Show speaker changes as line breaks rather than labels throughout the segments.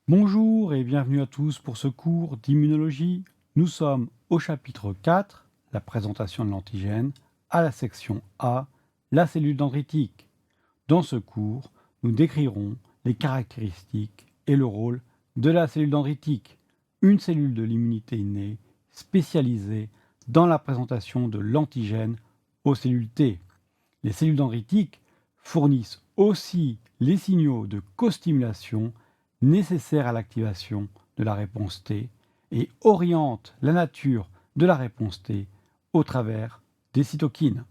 Bonjour et bienvenue à tous pour ce cours d'immunologie. Nous sommes au chapitre 4, la présentation de l'antigène, à la section A, la cellule dendritique. Dans ce cours, nous décrirons les caractéristiques et le rôle de la cellule dendritique, une cellule de l'immunité innée spécialisée dans la présentation de l'antigène aux cellules T. Les cellules dendritiques fournissent aussi les signaux de costimulation nécessaires à l'activation de la réponse T et orientent la nature de la réponse T au travers des cytokines.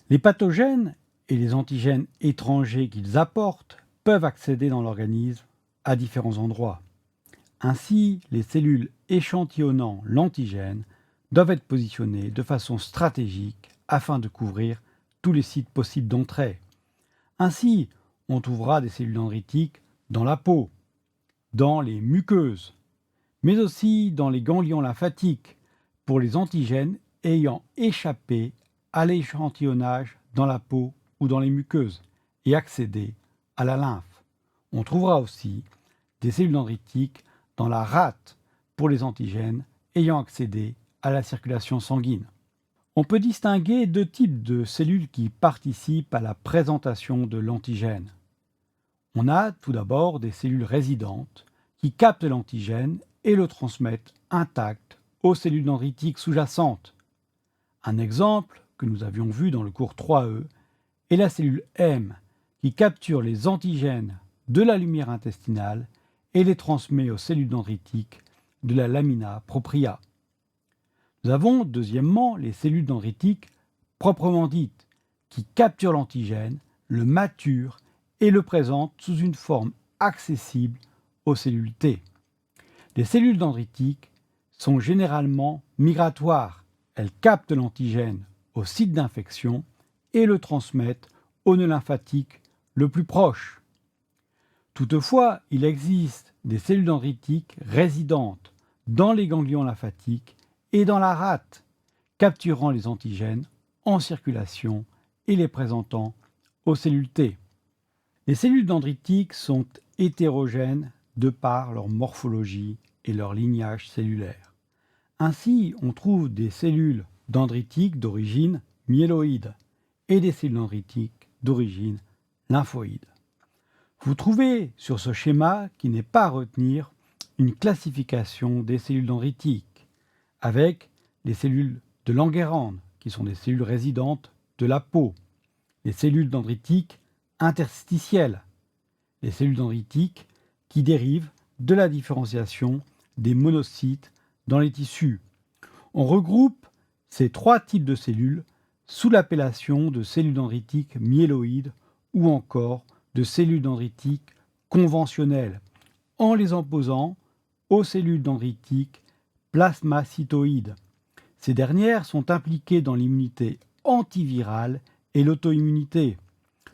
Les pathogènes et les antigènes étrangers qu'ils apportent peuvent accéder dans l'organisme à différents endroits. Ainsi, les cellules échantillonnant l'antigène doivent être positionnées de façon stratégique afin de couvrir tous les sites possibles d'entrée. Ainsi, on trouvera des cellules dendritiques dans la peau, dans les muqueuses, mais aussi dans les ganglions lymphatiques pour les antigènes ayant échappé à l'échantillonnage dans la peau ou dans les muqueuses et accédé à la lymphe. On trouvera aussi des cellules dendritiques dans la rate pour les antigènes ayant accédé à la circulation sanguine. On peut distinguer deux types de cellules qui participent à la présentation de l'antigène. On a tout d'abord des cellules résidentes qui captent l'antigène et le transmettent intact aux cellules dendritiques sous-jacentes. Un exemple que nous avions vu dans le cours 3E est la cellule M qui capture les antigènes de la lumière intestinale et les transmet aux cellules dendritiques de la lamina propria. Nous avons deuxièmement les cellules dendritiques proprement dites qui capturent l'antigène, le maturent et le présentent sous une forme accessible aux cellules T. Les cellules dendritiques sont généralement migratoires. Elles captent l'antigène au site d'infection et le transmettent au nœud lymphatique le plus proche. Toutefois, il existe des cellules dendritiques résidentes dans les ganglions lymphatiques et dans la rate, capturant les antigènes en circulation et les présentant aux cellules T. Les cellules dendritiques sont hétérogènes de par leur morphologie et leur lignage cellulaire. Ainsi, on trouve des cellules dendritiques d'origine myéloïde et des cellules dendritiques d'origine lymphoïde. Vous trouvez sur ce schéma, qui n'est pas à retenir, une classification des cellules dendritiques, avec les cellules de Langerhans, qui sont des cellules résidentes de la peau, les cellules dendritiques interstitielles, les cellules dendritiques qui dérivent de la différenciation des monocytes dans les tissus. On regroupe ces trois types de cellules sous l'appellation de cellules dendritiques myéloïdes ou encore de cellules dendritiques conventionnelles, en les opposant aux cellules dendritiques plasmacytoïdes. Ces dernières sont impliquées dans l'immunité antivirale et l'auto-immunité.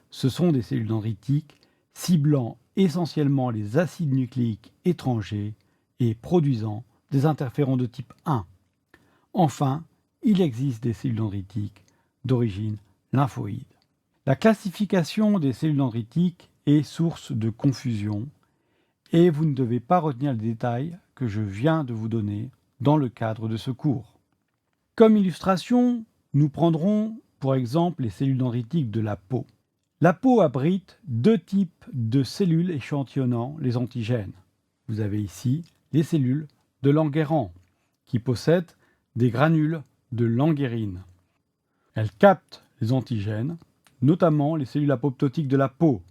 Ce sont des cellules dendritiques ciblant essentiellement les acides nucléiques étrangers et produisant des interférons de type 1. Enfin, il existe des cellules dendritiques d'origine lymphoïde. La classification des cellules dendritiques est source de confusion et vous ne devez pas retenir les détails que je viens de vous donner dans le cadre de ce cours. Comme illustration, nous prendrons pour exemple les cellules dendritiques de la peau. La peau abrite deux types de cellules échantillonnant les antigènes. Vous avez ici les cellules de Langerhans qui possèdent des granules de languérine. Elles captent les antigènes, notamment les cellules apoptotiques de la peau,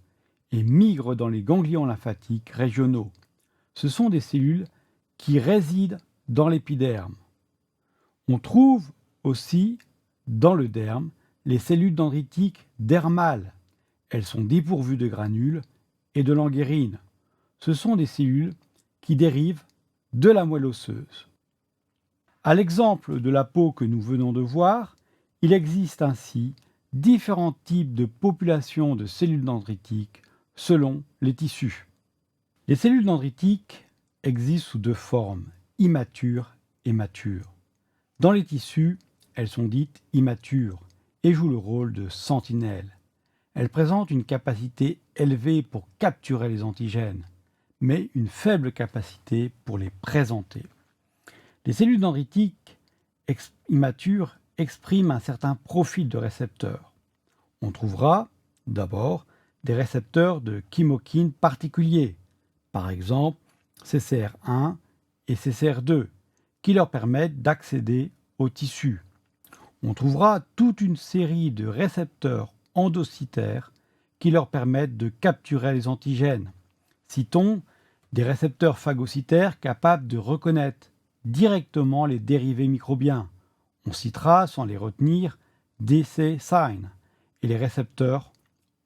et migrent dans les ganglions lymphatiques régionaux. Ce sont des cellules qui résident dans l'épiderme. On trouve aussi dans le derme les cellules dendritiques dermales. Elles sont dépourvues de granules et de languérine. Ce sont des cellules qui dérivent de la moelle osseuse. À l'exemple de la peau que nous venons de voir, il existe ainsi différents types de populations de cellules dendritiques selon les tissus. Les cellules dendritiques existent sous deux formes, immatures et matures. Dans les tissus, elles sont dites immatures et jouent le rôle de sentinelles. Elles présentent une capacité élevée pour capturer les antigènes, mais une faible capacité pour les présenter. Les cellules dendritiques immatures expriment un certain profil de récepteurs. On trouvera d'abord des récepteurs de chymokines particuliers, par exemple CCR1 et CCR2, qui leur permettent d'accéder au tissu. On trouvera toute une série de récepteurs endocytaires qui leur permettent de capturer les antigènes. Citons des récepteurs phagocytaires capables de reconnaître directement les dérivés microbiens. On citera, sans les retenir, DC-Sign et les récepteurs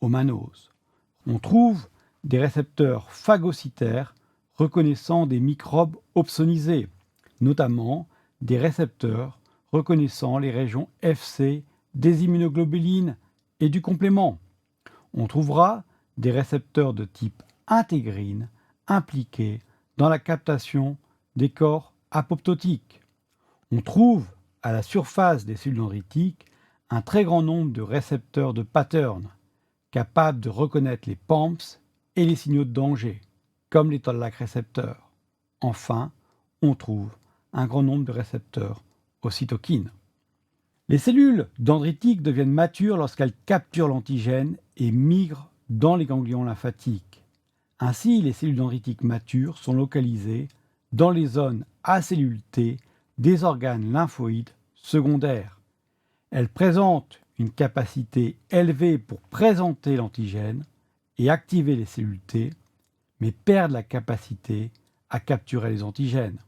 omanose. On trouve des récepteurs phagocytaires reconnaissant des microbes opsonisés, notamment des récepteurs reconnaissant les régions Fc des immunoglobulines et du complément. On trouvera des récepteurs de type intégrine impliqués dans la captation des corps apoptotiques. On trouve à la surface des cellules dendritiques un très grand nombre de récepteurs de pattern capables de reconnaître les PAMPs et les signaux de danger, comme les toll-like récepteurs. Enfin, on trouve un grand nombre de récepteurs aux cytokines. Les cellules dendritiques deviennent matures lorsqu'elles capturent l'antigène et migrent dans les ganglions lymphatiques. Ainsi, les cellules dendritiques matures sont localisées dans les zones à cellules T des organes lymphoïdes secondaires. Elles présentent une capacité élevée pour présenter l'antigène et activer les cellules T, mais perdent la capacité à capturer les antigènes.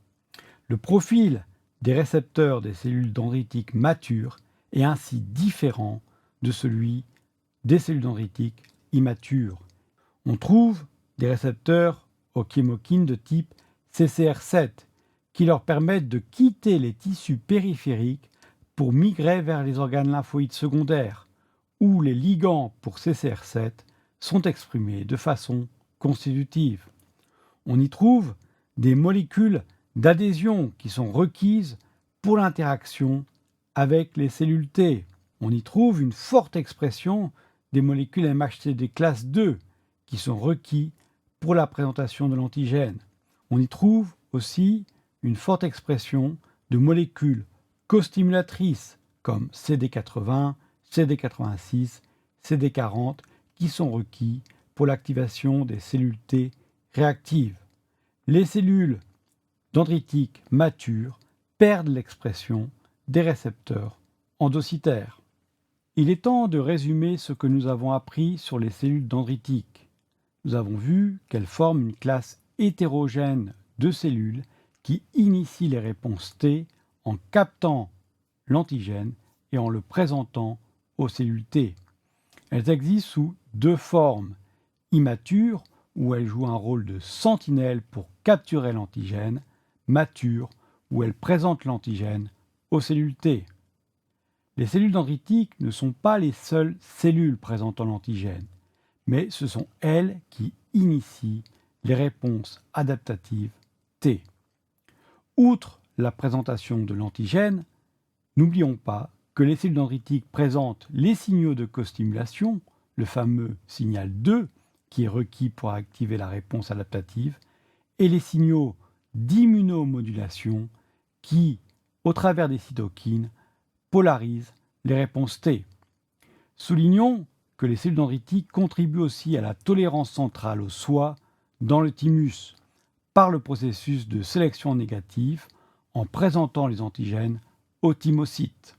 Le profil des récepteurs des cellules dendritiques matures est ainsi différent de celui des cellules dendritiques immatures. On trouve des récepteurs aux chymokines de type CCR7 qui leur permettent de quitter les tissus périphériques pour migrer vers les organes lymphoïdes secondaires, où les ligands pour CCR7 sont exprimés de façon constitutive. On y trouve des molécules d'adhésion qui sont requises pour l'interaction avec les cellules T. On y trouve une forte expression des molécules MHC classe 2 qui sont requis pour la présentation de l'antigène. On y trouve aussi une forte expression de molécules costimulatrices comme CD80, CD86, CD40 qui sont requis pour l'activation des cellules T réactives. Les cellules dendritiques matures perdent l'expression des récepteurs endocytaires. Il est temps de résumer ce que nous avons appris sur les cellules dendritiques. Nous avons vu qu'elles forment une classe hétérogène de cellules qui initient les réponses T en captant l'antigène et en le présentant aux cellules T. Elles existent sous deux formes, immatures, où elles jouent un rôle de sentinelle pour capturer l'antigène, matures, où elles présentent l'antigène aux cellules T. Les cellules dendritiques ne sont pas les seules cellules présentant l'antigène, mais ce sont elles qui initient les réponses adaptatives T. Outre la présentation de l'antigène, n'oublions pas que les cellules dendritiques présentent les signaux de costimulation, le fameux signal 2, qui est requis pour activer la réponse adaptative, et les signaux d'immunomodulation qui, au travers des cytokines, polarisent les réponses T. Soulignons que les cellules dendritiques contribuent aussi à la tolérance centrale au soi dans le thymus par le processus de sélection négative en présentant les antigènes aux thymocytes.